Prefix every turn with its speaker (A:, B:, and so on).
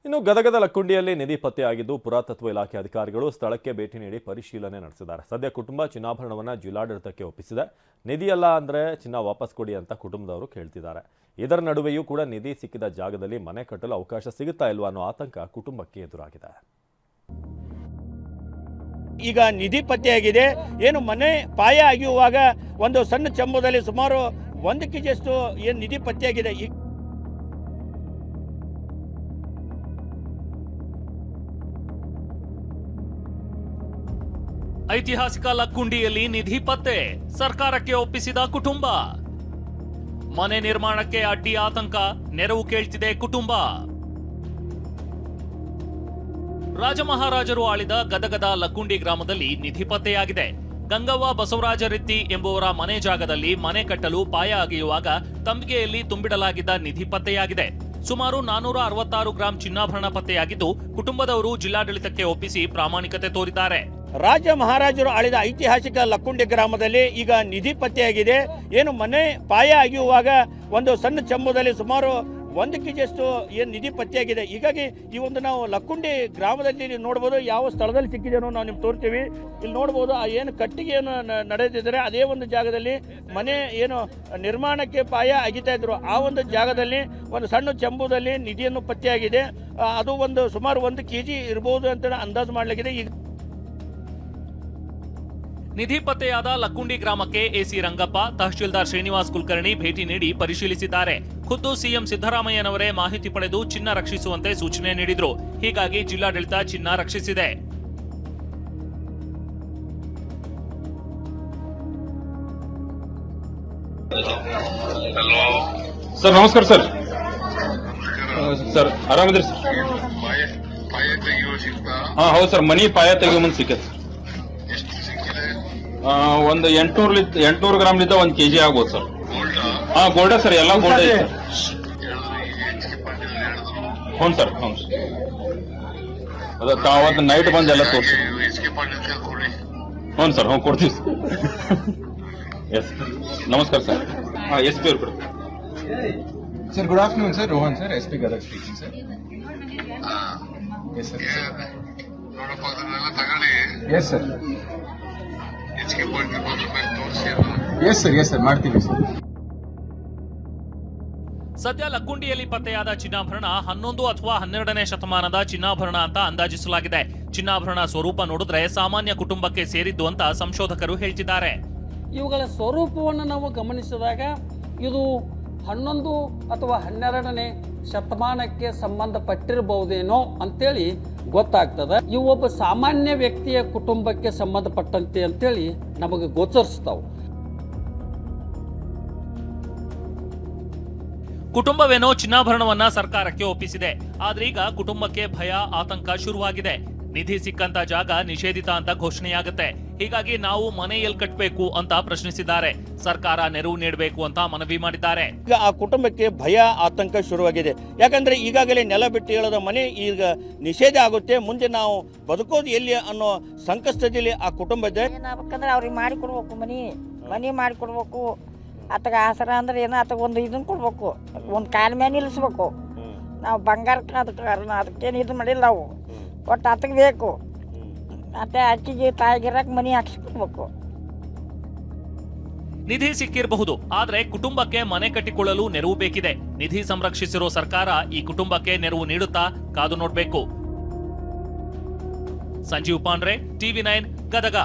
A: ಇನ್ನು ಗದಗದ ಲಕ್ಕುಂಡಿಯಲ್ಲಿ ನಿಧಿ ಪತ್ತೆಯಾಗಿದ್ದು ಪುರಾತತ್ವ ಇಲಾಖೆ ಅಧಿಕಾರಿಗಳು ಸ್ಥಳಕ್ಕೆ ಭೇಟಿ ನೀಡಿ ಪರಿಶೀಲನೆ ನಡೆಸಿದ್ದಾರೆ. ಸದ್ಯ ಕುಟುಂಬ ಚಿನ್ನಾಭರಣವನ್ನು ಜಿಲ್ಲಾಡಳಿತಕ್ಕೆ ಒಪ್ಪಿಸಿದೆ. ನಿಧಿಯಲ್ಲ ಅಂದ್ರೆ ಚಿನ್ನ ವಾಪಸ್ ಕೊಡಿ ಅಂತ ಕುಟುಂಬದವರು ಕೇಳ್ತಿದ್ದಾರೆ. ಇದರ ನಡುವೆಯೂ ಕೂಡ ನಿಧಿ ಸಿಕ್ಕಿದ ಜಾಗದಲ್ಲಿ ಮನೆ ಕಟ್ಟಲು ಅವಕಾಶ ಸಿಗುತ್ತಾ ಇಲ್ವಾ ಅನ್ನೋ ಆತಂಕ ಕುಟುಂಬಕ್ಕೆ ಎದುರಾಗಿದೆ.
B: ಈಗ ನಿಧಿ ಪತ್ತೆಯಾಗಿದೆ. ಏನು ಮನೆ ಪಾಯ ಆಗಿರುವಾಗ ಒಂದು ಸಣ್ಣ ಚಂಬುದಲ್ಲಿ ಸುಮಾರು 1 ಕೆಜಿಯಷ್ಟು ಏನು ನಿಧಿ ಪತ್ತೆಯಾಗಿದೆ.
C: ಐತಿಹಾಸಿಕ ಲಕ್ಕುಂಡಿಯಲ್ಲಿ ನಿಧಿ ಪತ್ತೆ, ಸರ್ಕಾರಕ್ಕೆ ಒಪ್ಪಿಸಿದ ಕುಟುಂಬ. ಮನೆ ನಿರ್ಮಾಣಕ್ಕೆ ಅಡ್ಡಿ ಆತಂಕ, ನೆರವು ಕೇಳ್ತಿದೆ ಕುಟುಂಬ. ರಾಜಮಹಾರಾಜರು ಆಳಿದ ಗದಗದ ಲಕ್ಕುಂಡಿ ಗ್ರಾಮದಲ್ಲಿ ನಿಧಿ ಪತ್ತೆಯಾಗಿದೆ. ಗಂಗವ್ವ ಬಸವರಾಜ ರೆಡ್ಡಿ ಎಂಬುವರ ಮನೆ ಜಾಗದಲ್ಲಿ ಮನೆ ಕಟ್ಟಲು ಪಾಯ ಅಗೆಯುವಾಗ ತಂಬಿಗೆಯಲ್ಲಿ ತುಂಬಿಡಲಾಗಿದ್ದ ನಿಧಿ ಪತ್ತೆಯಾಗಿದೆ. ಸುಮಾರು 466 ಗ್ರಾಂ ಚಿನ್ನಾಭರಣ ಪತ್ತೆಯಾಗಿದ್ದು ಕುಟುಂಬದವರು ಜಿಲ್ಲಾಡಳಿತಕ್ಕೆ ಒಪ್ಪಿಸಿ ಪ್ರಾಮಾಣಿಕತೆ ತೋರಿದ್ದಾರೆ.
B: ರಾಜ ಮಹಾರಾಜರು ಆಳಿದ ಐತಿಹಾಸಿಕ ಲಕ್ಕುಂಡಿ ಗ್ರಾಮದಲ್ಲಿ ಈಗ ನಿಧಿ ಪತ್ತೆಯಾಗಿದೆ. ಏನು ಮನೆ ಪಾಯ ಆಗಿರುವಾಗ ಒಂದು ಸಣ್ಣ ಚಂಬುದಲ್ಲಿ ಸುಮಾರು 1 ಕೆಜಿಯಷ್ಟು ಏನು ನಿಧಿ ಪತ್ತೆಯಾಗಿದೆ. ಹೀಗಾಗಿ ಈ ಒಂದು ನಾವು ಲಕ್ಕುಂಡಿ ಗ್ರಾಮದಲ್ಲಿ ನೋಡ್ಬೋದು. ಯಾವ ಸ್ಥಳದಲ್ಲಿ ಸಿಕ್ಕಿದೆ ಅನ್ನೋ ನಾವು ನಿಮ್ಗೆ ತೋರ್ತೀವಿ. ಇಲ್ಲಿ ನೋಡ್ಬೋದು ಆ ಏನು ಕಟ್ಟಿಗೆ ಏನು ನಡೆದಿದ್ದಾರೆ ಅದೇ ಒಂದು ಜಾಗದಲ್ಲಿ ಮನೆ ಏನು ನಿರ್ಮಾಣಕ್ಕೆ ಪಾಯ ಅಗಿತಾ ಇದ್ರು ಆ ಒಂದು ಜಾಗದಲ್ಲಿ ಒಂದು ಸಣ್ಣ ಚಂಬುದಲ್ಲಿ ನಿಧಿಯನ್ನು ಪತ್ತೆಯಾಗಿದೆ. ಅದು ಒಂದು ಸುಮಾರು 1 ಕೆಜಿ ಇರಬಹುದು ಅಂತ ಅಂದಾಜು ಮಾಡಲಾಗಿದೆ. ಈಗ
C: ನಿಧಿ ಪತ್ತೆಯಾದ ಲಕ್ಕುಂಡಿ ಗ್ರಾಮಕ್ಕೆ ಎಸಿ ರಂಗಪ್ಪ, ತಹಶೀಲ್ದಾರ್ ಶ್ರೀನಿವಾಸ್ ಕುಲಕರ್ಣಿ ಭೇಟಿ ನೀಡಿ ಪರಿಶೀಲಿಸಿದ್ದಾರೆ. ಖುದ್ದು ಸಿಎಂ ಸಿದ್ದರಾಮಯ್ಯನವರೇ ಮಾಹಿತಿ ಪಡೆದು ಚಿನ್ನ ರಕ್ಷಿಸುವಂತೆ ಸೂಚನೆ ನೀಡಿದ್ರು. ಹೀಗಾಗಿ ಜಿಲ್ಲಾಡಳಿತ ಚಿನ್ನ ರಕ್ಷಿಸಿದೆ.
D: ಸರ್ ನಮಸ್ಕಾರ ಸರ್. ಸರ್ ಆರಾಮಿದ್ರಿ ಸರ್? ಹಾ ಹೌದು ಸರ್, ಮನಿ ಪಾಯ ತೆಗಿಯೋ ಮುಂದೆ ಸಿಕ್ಕತ್. ಒಂದು 800 ಗ್ರಾಮ್ಲಿದ್ದ 1 ಕೆಜಿ ಆಗ್ಬೋದು ಸರ್. ಹಾ ಗೋಲ್ಡ ಸರ್, ಎಲ್ಲ ಗೋಲ್ಡ್ ಐತೆ ಸರ್. ಹ್ಞೂ ಸರ್, ಹ್ಞೂ ಸರ್. ಅದ ಅವತ್ತು ನೈಟ್ ಬಂದು ಎಲ್ಲ ತೋರಿಸಿ. ಹ್ಞೂ ಸರ್, ಹ್ಞೂ ಕೊಡ್ತೀವಿ ಎಸ್. ನಮಸ್ಕಾರ ಸರ್. ಹಾ ಎಸ್ ಪಿ ಅವ್ರು ಕೊಡ್ತೀವಿ
E: sir. Good afternoon sir. Rohan sir, S P Gadag speaking sir. Yes sir. Yes sir. Yes sir, yes sir, ಮಾಡ್ತೀವಿ ಸರ್.
C: ಸದ್ಯ ಲಕ್ಕುಂಡಿಯಲ್ಲಿ ಪತ್ತೆಯಾದ ಚಿನ್ನಾಭರಣ 11 ಅಥವಾ 12ನೇ ಶತಮಾನದ ಚಿನ್ನಾಭರಣ ಅಂತ ಅಂದಾಜಿಸಲಾಗಿದೆ. ಚಿನ್ನಾಭರಣ ಸ್ವರೂಪ ನೋಡಿದ್ರೆ ಸಾಮಾನ್ಯ ಕುಟುಂಬಕ್ಕೆ ಸೇರಿದ್ದು ಅಂತ ಸಂಶೋಧಕರು ಹೇಳ್ತಿದ್ದಾರೆ.
F: ಇವುಗಳ ಸ್ವರೂಪವನ್ನು ನಾವು ಗಮನಿಸಿದಾಗ ಇದು 11 ಅಥವಾ 12ನೇ ಶತಮಾನಕ್ಕೆ ಸಂಬಂಧಪಟ್ಟಿರಬಹುದೇನೋ ಅಂತೇಳಿ ಗೊತ್ತಾಗ್ತದೆ. ಇವು ಒಬ್ಬ ಸಾಮಾನ್ಯ ವ್ಯಕ್ತಿಯ ಕುಟುಂಬಕ್ಕೆ ಸಂಬಂಧಪಟ್ಟಂತೆ ಅಂತೇಳಿ ನಮಗೆ ಗೋಚರಿಸ್ತಾವೆ.
C: ಕುಟುಂಬವೇನೋ ಚಿನ್ನಾಭರಣವನ್ನ ಸರ್ಕಾರಕ್ಕೆ ಒಪ್ಪಿಸಿದೆ. ಆದ್ರೀಗ ಕುಟುಂಬಕ್ಕೆ ಭಯ, ಆತಂಕ ಶುರುವಾಗಿದೆ. ನಿಧಿ ಸಿಕ್ಕಂತ ಜಾಗ ನಿಷೇಧಿತ ಅಂತ ಘೋಷಣೆಯಾಗುತ್ತೆ. ಹೀಗಾಗಿ ನಾವು ಮನೆ ಎಲ್ಲಿ ಕಟ್ಟಬೇಕು ಅಂತ ಪ್ರಶ್ನಿಸಿದ್ದಾರೆ. ಸರ್ಕಾರ ನೆರವು ನೀಡಬೇಕು ಅಂತ ಮನವಿ ಮಾಡಿದ್ದಾರೆ.
B: ಈಗ ಆ ಕುಟುಂಬಕ್ಕೆ ಭಯ, ಆತಂಕ ಶುರುವಾಗಿದೆ. ಯಾಕಂದ್ರೆ ಈಗಾಗಲೇ ನೆಲ ಬಿಟ್ಟು ಹೇಳದ ಮನೆ ಈಗ ನಿಷೇಧ ಆಗುತ್ತೆ. ಮುಂದೆ ನಾವು ಬದುಕೋದು ಎಲ್ಲಿ ಅನ್ನೋ ಸಂಕಷ್ಟದಲ್ಲಿ ಆ ಕುಟುಂಬ ಇದೆ.
G: ಏನಾಗಬೇಕಂದ್ರೆ ಅವ್ರಿಗೆ ಮಾಡಿಕೊಡ್ಬೇಕು, ಮನೆ ಮಾಡಿಕೊಡ್ಬೇಕು. ಆತಗ ಆಸರ ಅಂದ್ರೆ ಏನೋ ಆತಗ ಒಂದು ಇದನ್ನ ಕೊಡ್ಬೇಕು, ಒಂದು ಕಾಲ ಮೇಲೆ ನಿಲ್ಲಿಸ್ಬೇಕು. ನಾವು ಬಂಗಾರಕ್ಕೆ ಅದಕ್ಕೇನು ಇದು ಮಾಡಿಲ್ಲ ನಾವು. ಒಟ್ಟು ಆತಗೆ ಬೇಕು. ಮತ್ತೆ ಅಕ್ಕಿಗೆ ತಾಯಿಗಿರಕ್ಕೆ ಮನೆ ಹಾಕಿಸ್ಕೊಡ್ಬೇಕು.
C: ನಿಧಿ ಸಿಕ್ಕಿರಬಹುದು, ಆದ್ರೆ ಕುಟುಂಬಕ್ಕೆ ಮನೆ ಕಟ್ಟಿಕೊಳ್ಳಲು ನೆರವು ಬೇಕಿದೆ. ನಿಧಿ ಸಂರಕ್ಷಿಸಿರೋ ಸರ್ಕಾರ ಈ ಕುಟುಂಬಕ್ಕೆ ನೆರವು ನೀಡುತ್ತಾ ಕಾದು ನೋಡ್ಬೇಕು. ಸಂಜೀವ್ ಪಾಂಡ್ರೆ, TV9 ಗದಗ.